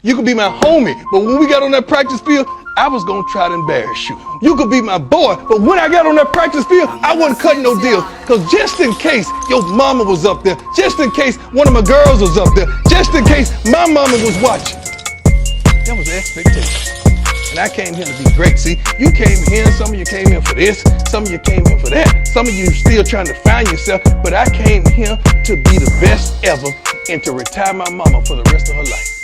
You could be my homie, but when we got on that practice field, I was gonna try to embarrass you. You could be my boy, but when I got on that practice field, I wasn't cutting no deals. Cause just in case your mama was up there, just in case one of my girls was up there, just in case my mama was watching. That was the expectation. And I came here to be great. See, you came here, some of you came here for this, some of you came here for that, some of you still trying to find yourself, but I came here to be the best ever and to retire my mama for the rest of her life.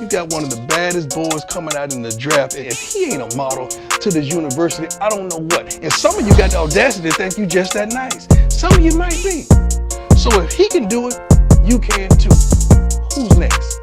You got one of the baddest boys coming out in the draft. If he ain't a model to this university, I don't know what. And some of you got the audacity to think you just that nice. Some of you might be. So if he can do it, you can too. Who's next?